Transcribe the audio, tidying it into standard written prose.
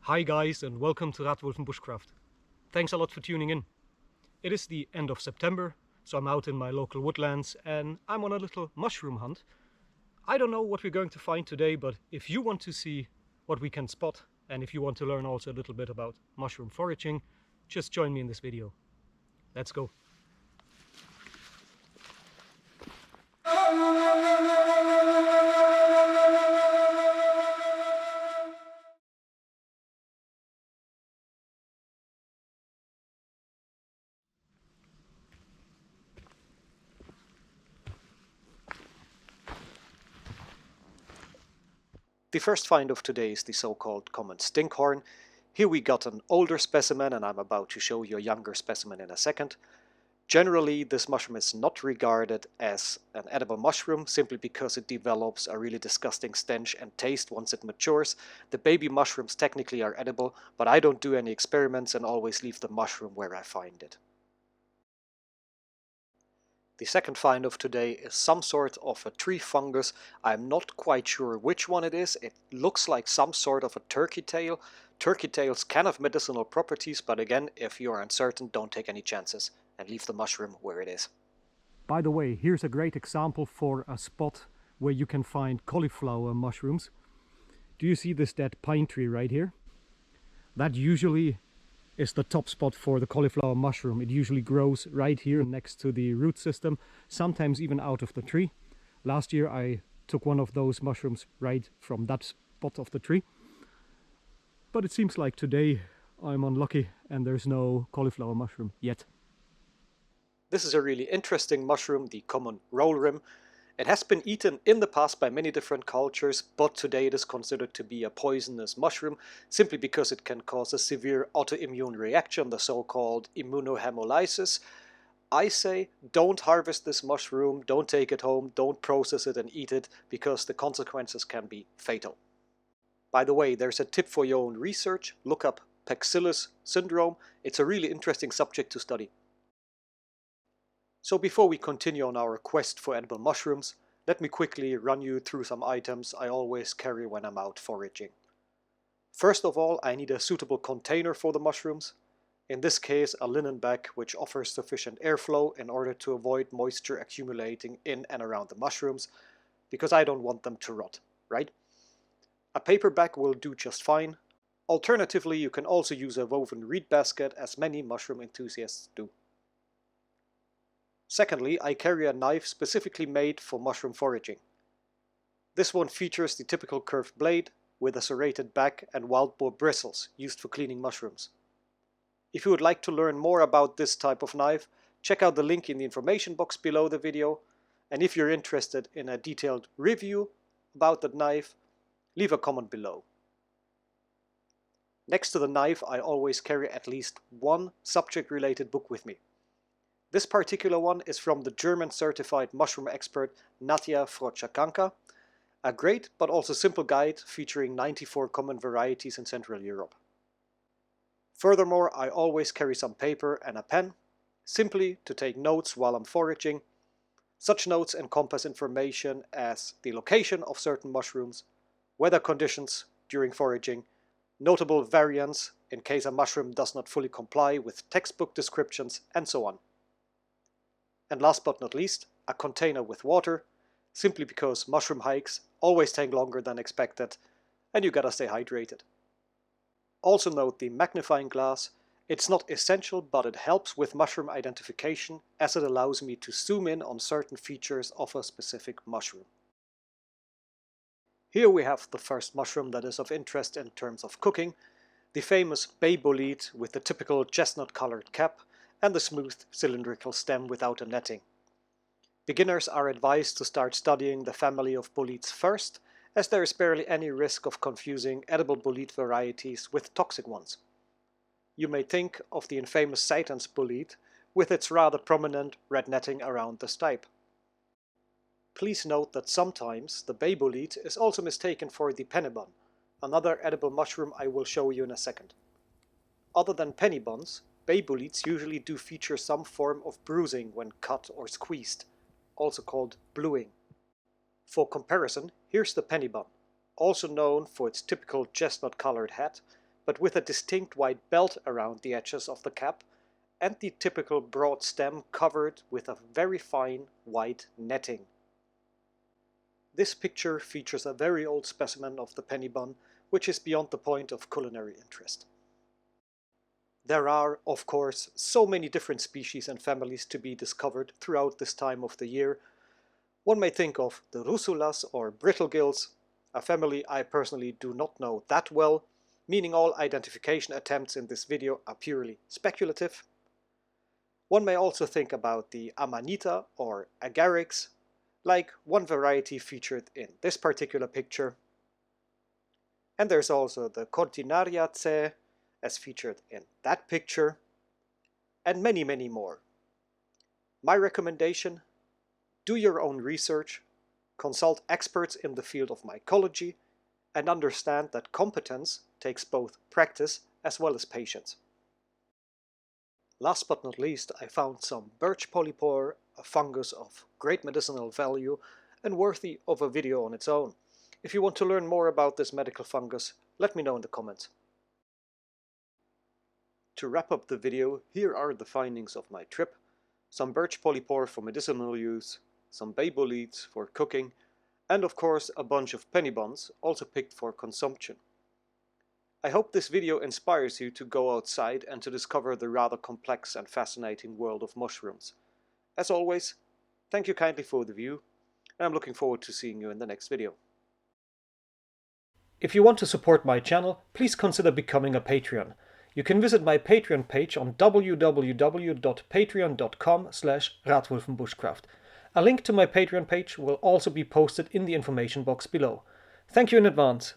Hi guys, and welcome to Rathwulven Bushcraft. Thanks a lot for tuning in. It is the end of September, so I'm out in my local woodlands and I'm on a little mushroom hunt. I don't know what we're going to find today, but if you want to see what we can spot and if you want to learn also a little bit about mushroom foraging, just join me in this video. Let's go. The first find of today is the so-called common stinkhorn. Here we got an older specimen and I'm about to show you a younger specimen in a second. Generally, this mushroom is not regarded as an edible mushroom simply because it develops a really disgusting stench and taste once it matures. The baby mushrooms technically are edible, but I don't do any experiments and always leave the mushroom where I find it. The second find of today is some sort of a tree fungus. I'm not quite sure which one it is. It looks like some sort of a turkey tail. Turkey tails can have medicinal properties, but again, if you're uncertain, don't take any chances and leave the mushroom where it is. By the way, here's a great example for a spot where you can find cauliflower mushrooms. Do you see this dead pine tree right here? That usually is the top spot for the cauliflower mushroom. It usually grows right here next to the root system, sometimes even out of the tree. Last year I took one of those mushrooms right from that spot of the tree. But it seems like today I'm unlucky and there's no cauliflower mushroom yet. This is a really interesting mushroom, the common rollrim. It has been eaten in the past by many different cultures, but today it is considered to be a poisonous mushroom simply because it can cause a severe autoimmune reaction, the so-called immunohemolysis. I say don't harvest this mushroom, don't take it home, don't process it and eat it because the consequences can be fatal. By the way, there's a tip for your own research. Look up Paxillus syndrome. It's a really interesting subject to study. So before we continue on our quest for edible mushrooms, let me quickly run you through some items I always carry when I'm out foraging. First of all, I need a suitable container for the mushrooms. In this case, a linen bag which offers sufficient airflow in order to avoid moisture accumulating in and around the mushrooms, because I don't want them to rot, right? A paper bag will do just fine. Alternatively, you can also use a woven reed basket, as many mushroom enthusiasts do. Secondly, I carry a knife specifically made for mushroom foraging. This one features the typical curved blade with a serrated back and wild boar bristles used for cleaning mushrooms. If you would like to learn more about this type of knife, check out the link in the information box below the video. And if you're interested in a detailed review about that knife, leave a comment below. Next to the knife, I always carry at least one subject-related book with me. This particular one is from the German certified mushroom expert Nadia Frotchakanka, a great but also simple guide featuring 94 common varieties in Central Europe. Furthermore, I always carry some paper and a pen, simply to take notes while I'm foraging. Such notes encompass information as the location of certain mushrooms, weather conditions during foraging, notable variants in case a mushroom does not fully comply with textbook descriptions, and so on. And last but not least, a container with water, simply because mushroom hikes always take longer than expected and you gotta stay hydrated. Also note the magnifying glass. It's not essential, but it helps with mushroom identification as it allows me to zoom in on certain features of a specific mushroom. Here we have the first mushroom that is of interest in terms of cooking, the famous bay bolete with the typical chestnut-colored cap and the smooth cylindrical stem without a netting. Beginners are advised to start studying the family of boletes first, as there is barely any risk of confusing edible bolete varieties with toxic ones. You may think of the infamous Satan's bolete with its rather prominent red netting around the stipe. Please note that sometimes the bay bolete is also mistaken for the pennybun, another edible mushroom I will show you in a second. Other than pennybuns, bay boletes usually do feature some form of bruising when cut or squeezed, also called bluing. For comparison, here's the pennybun, also known for its typical chestnut-colored head, but with a distinct white belt around the edges of the cap and the typical broad stem covered with a very fine white netting. This picture features a very old specimen of the penny bun, which is beyond the point of culinary interest. There are, of course, so many different species and families to be discovered throughout this time of the year. One may think of the Russulas or brittlegills, a family I personally do not know that well, meaning all identification attempts in this video are purely speculative. One may also think about the Amanita or Agarix, like one variety featured in this particular picture. And there's also the Cortinariaceae, as featured in that picture, and many, many more. My recommendation: do your own research, consult experts in the field of mycology, and understand that competence takes both practice as well as patience. Last but not least, I found some birch polypore, a fungus of great medicinal value and worthy of a video on its own. If you want to learn more about this medical fungus, let me know in the comments. To wrap up the video, here are the findings of my trip: some birch polypore for medicinal use, some bay boletes for cooking, and of course a bunch of penny buns, also picked for consumption. I hope this video inspires you to go outside and to discover the rather complex and fascinating world of mushrooms. As always, thank you kindly for the view, and I'm looking forward to seeing you in the next video. If you want to support my channel, please consider becoming a Patreon. You can visit my Patreon page on www.patreon.com/Rathwulven. A link to my Patreon page will also be posted in the information box below. Thank you in advance.